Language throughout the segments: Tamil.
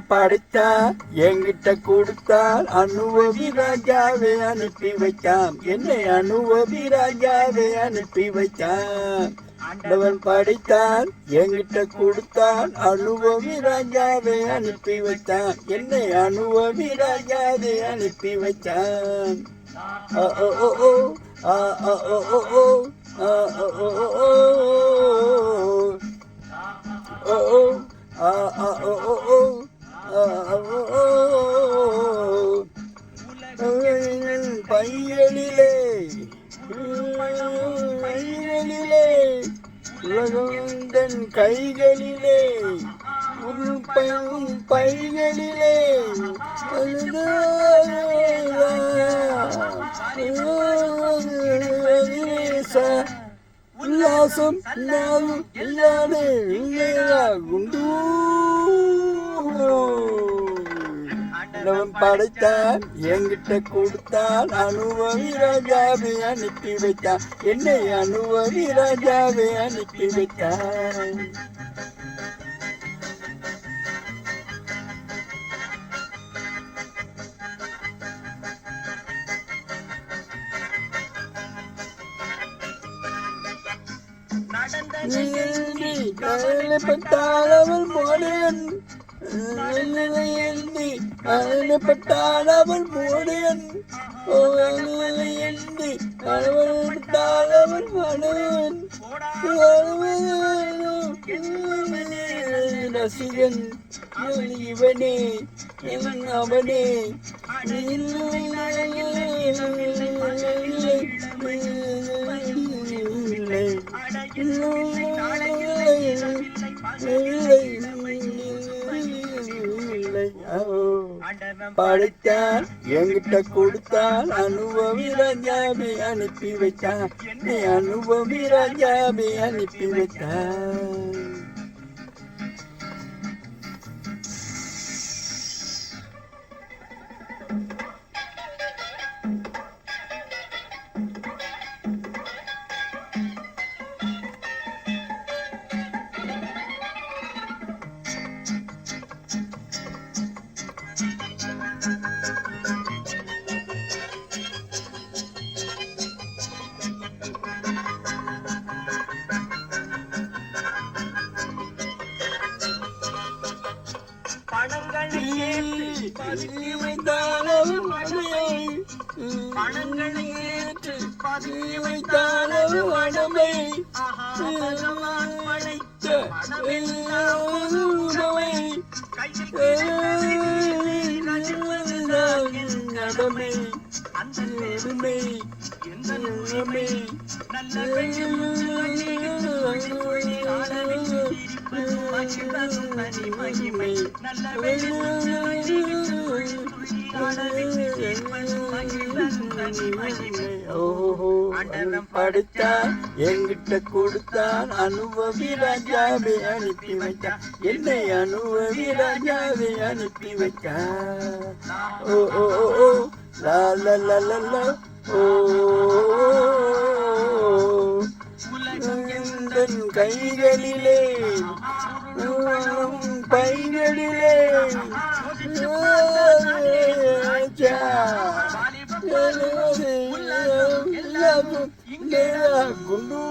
படைத்தான் என்கிட்ட கொடுத்தான் அனுபவி ராஜாவே அனுப்பி வைத்தான் என்னை அனுபவி ராஜாவே அனுப்பி வைத்தான் ஆண்டவன் படைத்தான் என்கிட்ட கொடுத்தான் அனுபவி ராஜாவே அனுப்பி வைத்தான் என்னை அனுபவி ராஜாவே அனுப்பி வைத்தான் ஓ ஓ ஓ ஓ ஓ ஓ ஓ பைகளிலே உலகந்தன் கைகளிலே பைகளிலே உல்லாசம் நாளும் இல்லாதே குண்டு படைத்தான் என்கிட்ட கொடுத்தான் அனுபவி ராஜாவை அனுப்பி வைத்தான் என்னை அனுபவி ராஜாவை அனுப்பி வைத்தான் கவலைப்பட்டாளவள் மோடியன் கவலைப்பட்டாளவள் மோடியன் எண்ணி கவலைப்பட்டாளவள் மனவன் ரசிகன் இவனே இவன் அவனே படைத்தான் என்கிட்ட கொடுத்தான் அனுபவி ராஜாவை அனுப்பி வைத்தான் நீ அனுபவி ராஜாவை அனுப்பி வைத்தான் படைத்தான் என்கிட்ட கொடுத்தான் அனுபவி ராஜாவை அனுப்பி வைத்தான் என்னை அனுபவி ராஜாவை அனுப்பி வைத்தான் ஓ ஓ ஓ லா லா லா லா லா ஓ உலகந்தன் கைகளிலே பைகளிலே குண்டு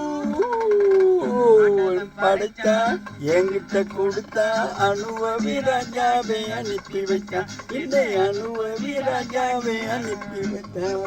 படைத்தான் என்கிட்ட கொடுத்தா அனுபவி ராஜாவை அனுப்பி வைத்தான் என்னை அனுபவி ராஜாவை அனுப்பி வைத்தான்.